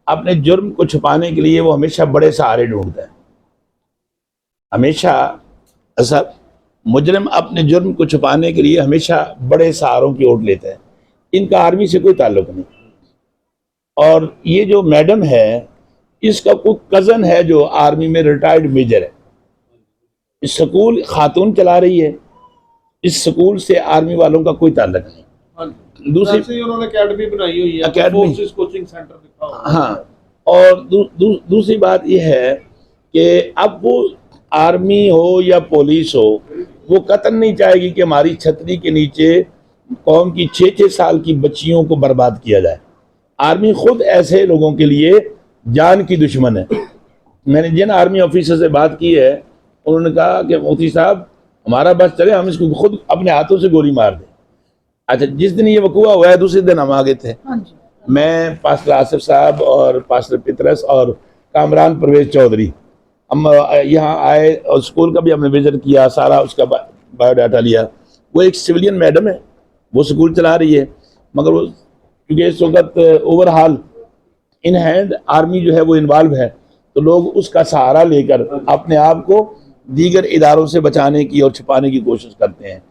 अपने जुर्म को छुपाने के लिए वो हमेशा बड़े सहारे ढूंढता है। हमेशा सब मुजरिम अपने जुर्म को छुपाने के लिए हमेशा बड़े सहारों की ओट लेते हैं। इनका आर्मी से कोई ताल्लुक नहीं। और ये जो मैडम है, इसका कोई कज़न है जो आर्मी में रिटायर्ड मेजर है। इस स्कूल खातून चला रही है। इस स्कूल से आर्मी वालों का कोई ताल्लुक नहीं। दूसरी उन्होंने एकेडमी बनाई हुई है, एकेडमी, कोचिंग सेंटर लिखा हुआ है। हाँ। और दूसरी बात यह है कि अब वो आर्मी हो या पुलिस हो, वो कतई नहीं चाहेगी कि हमारी छतरी के नीचे कौम की 6-6 साल की बच्चियों को बर्बाद किया जाए। आर्मी खुद ऐसे लोगों के लिए जान की दुश्मन है। मैंने जिन आर्मी ऑफिसर से बात की है, उन्होंने कहा कि मोदी साहब हमारा बस चले, हम इसको खुद अपने हाथों से गोली मार दें। अच्छा, जिस दिन ये वकूआ हुआ है दूसरे दिन हम आ गए थे। मैं, पास्टर आसिफ साहब और पास्टर पितरस और कामरान परवेज चौधरी, हम यहाँ आए और स्कूल का भी हमने विजिट किया, सारा उसका बायोडाटा लिया। वो एक सिविलियन मैडम है, वो स्कूल चला रही है, मगर वो क्योंकि इस वक्त ओवरऑल इन हैंड आर्मी जो है वो इन्वॉल्व है, तो लोग उसका सहारा लेकर अपने आप को दीगर इदारों से बचाने की और छुपाने की कोशिश करते हैं।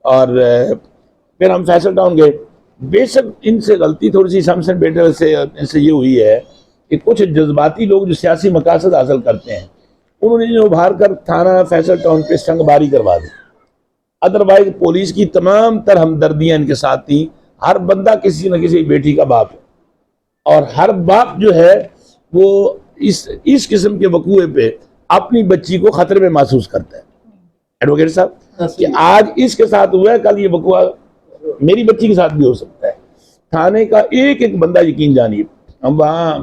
और फिर हम फैसल टाउन गए। बेशक इनसे गलती थोड़ी सी समसन बेटर से इनसे ये हुई है कि कुछ जज्बाती लोग जो सियासी मकासद हासिल करते हैं, उन्होंने उभार कर थाना फैसल टाउन पे संगबारी करवा दी। अदरवाइज पुलिस की तमाम तर हमदर्दियाँ इनके साथ थी। हर बंदा किसी न किसी बेटी का बाप है, और हर बाप जो है वो इस किस्म के वकूए पे अपनी बच्ची को खतरे में महसूस करता है। एडवोकेट साहब, कि आज इसके साथ हुआ है, कल ये वकूआ मेरी बच्ची के साथ भी हो सकता है। थाने का एक एक बंदा यकीन जानिए। हम वहाँ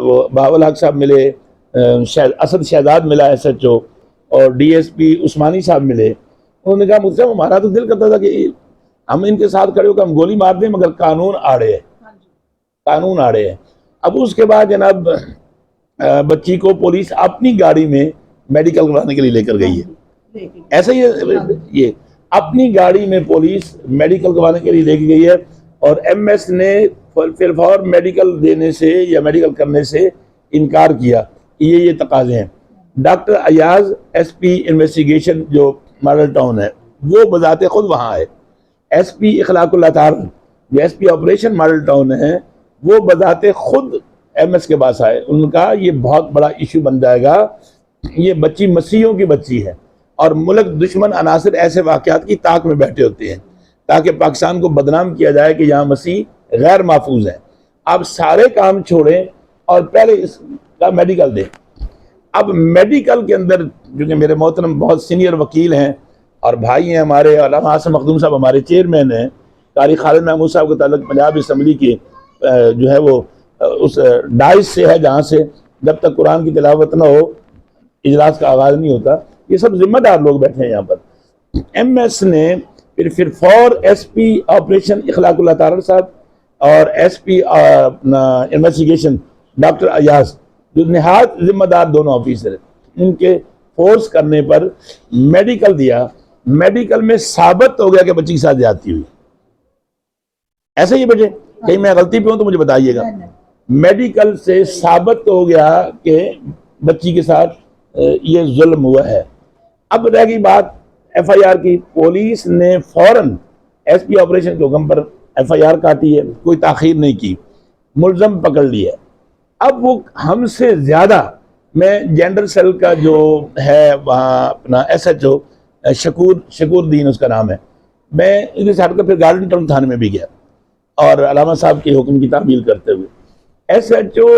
वो बावल हक साहब मिले, असद शहजाद मिला SHO, और DSP उस्मानी साहब मिले। उन्होंने कहा मुझसे हमारा तो दिल करता था कि हम इनके साथ खड़े होकर हम गोली मार दें, मगर कानून आड़े है, कानून आड़े है। अब उसके बाद जनाब बच्ची को पुलिस अपनी गाड़ी में मेडिकल करवाने के लिए लेकर गई है। ऐसा ही ये अपनी गाड़ी में पुलिस मेडिकल करवाने के लिए लेके गई है, और MS ने फिर फॉर मेडिकल देने से या मेडिकल करने से इनकार किया कि ये तकाजे हैं। डॉक्टर अयाज SP इन्वेस्टिगेशन जो मॉडल टाउन है, वो बजाते खुद वहाँ है। SP इखलाकुल्लाह तारा जो SP ऑपरेशन मॉडल टाउन है, वो बजाते खुद MS के पास आए। उनका ये बहुत बड़ा इशू बन जाएगा। ये बच्ची मसीहों की बच्ची है, और मुल्क दुश्मन अनासर ऐसे वाक़यात की ताक में बैठे होते हैं ताकि पाकिस्तान को बदनाम किया जाए कि यहाँ मसीह गैर महफूज है। अब सारे काम छोड़ें और पहले इसका मेडिकल दें। अब मेडिकल के अंदर, क्योंकि मेरे मोहतरम बहुत सीनियर वकील हैं और भाई हैं हमारे, अल्लामा आसिम मखदूम साहब हमारे चेयरमैन हैं, कारी खालिद महमूद साहब का ताल्लुक पंजाब असम्बली की जो है वो उस डाइस से है, जहाँ से जब तक कुरान की तिलावत ना हो इजलास का आगाज़ नहीं होता। ये सब जिम्मेदार लोग बैठे हैं यहाँ पर। MS ने फिर फॉर SP ऑपरेशन इखलाकुल्लाह तारा साहब और SP इन्वेस्टिगेशन डॉक्टर अयाज, जो निहायत जिम्मेदार दोनों ऑफिसर हैं, इनके फोर्स करने पर मेडिकल दिया। मेडिकल में साबित हो गया कि बच्ची के साथ ज्यादती हुई। ऐसे ही बेटे, कहीं मैं गलती पे हूं तो मुझे बताइएगा। मेडिकल से साबित हो गया कि बच्ची के साथ ये जुल्म हुआ है। अब रह गई बात FIR की। पुलिस ने फौरन SP ऑपरेशन के हुक्म पर FIR काटी है, कोई ताखीर नहीं की, मुल्ज़म पकड़ लिया। अब वो हमसे ज़्यादा, मैं जेंडर सेल का जो है वहाँ अपना SHO शकूर दीन उसका नाम है, मैं इधर से हटकर फिर गार्डन टाउन थाने में भी गया और अलामा साहब के हुक्म की तामील करते हुए। SHO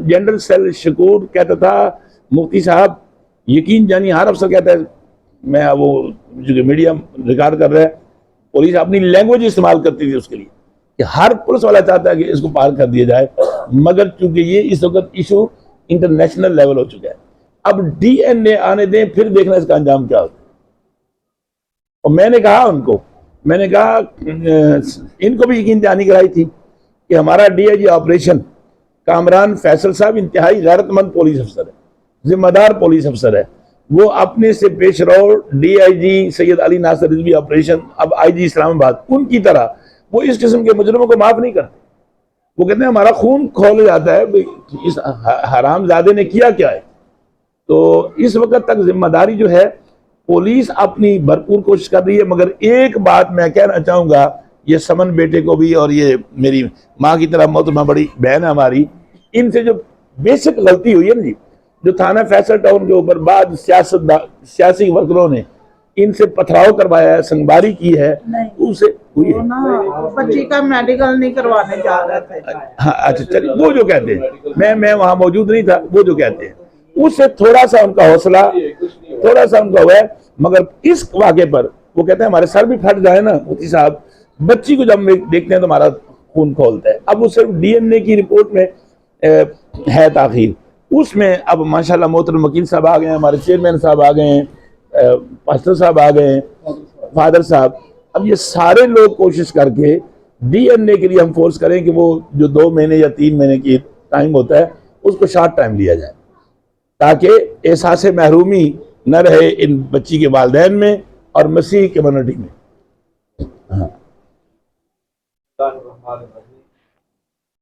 जेंडर सेल शकूर कहता था, मुफ्ती साहब यकीन जानिए, हर अफसर कहता है, मैं वो जो मीडिया रिकॉर्ड कर रहा है, पुलिस अपनी लैंग्वेज इस्तेमाल करती थी उसके लिए कि हर पुलिस वाला चाहता है कि इसको पार कर दिया जाए, मगर चूंकि ये इस वक्त इशू इंटरनेशनल लेवल हो चुका है। अब DNA आने दें, फिर देखना इसका अंजाम क्या होता है। और मैंने कहा उनको, मैंने कहा इनको भी यकीन दहानी कराई थी कि हमारा DIG ऑपरेशन कामरान फैसल साहब इंतहाई गैरतमंद पुलिस अफसर है, जिम्मेदार पुलिस अफसर है। वो अपने से पेश रहो DIG सैयद अली नासिर रिजवी ऑपरेशन, अब IG इस्लामाबाद, उनकी तरह वो इस किस्म के मुजरिमों को माफ नहीं करते। वो कहते हैं हमारा खून खौल जाता है, इस हरामजादे ने किया क्या है। तो इस वक्त तक जिम्मेदारी जो है पुलिस अपनी भरपूर कोशिश कर रही है, मगर एक बात मैं कहना चाहूंगा, ये समन बेटे को भी और ये मेरी माँ की तरह मोहतरमा बड़ी बहन है हमारी, इनसे जो बेसिक गलती हुई है ना जी, जो थाना फैसल टाउन के ऊपर बाद सियासी वर्करों ने इनसे पथराव करवाया है, संगबारी की है, उसे हुई है। बच्ची का मेडिकल नहीं करवाने जा रहे थे। हाँ अच्छा चलिए, वो जो कहते हैं, मैं वहां मौजूद नहीं था, वो जो कहते हैं उससे थोड़ा सा उनका हौसला थोड़ा सा उनका हुआ है, मगर इस वाक़े पर वो कहते हैं हमारे सर भी फट जाए ना मुफ्ती साहब, बच्ची को जब हम देखते हैं तो हमारा खून खोलता है। अब वो सिर्फ डीएनए की रिपोर्ट में है ताखीर, उसमें अब माशाल्लाह मोहतरम वकील साहब आ गए हैं, हमारे चेयरमैन साहब आ गए हैं, पास्टर साहब आ गए हैं, फादर साहब। अब ये सारे लोग कोशिश करके डीएनए के लिए हम फोर्स करें कि वो जो 2 महीने या 3 महीने की टाइम होता है उसको शॉर्ट टाइम लिया जाए, ताकि एहसास महरूमी न रहे इन बच्ची के वालिदैन में और मसीह कम्युनिटी में। हाँ।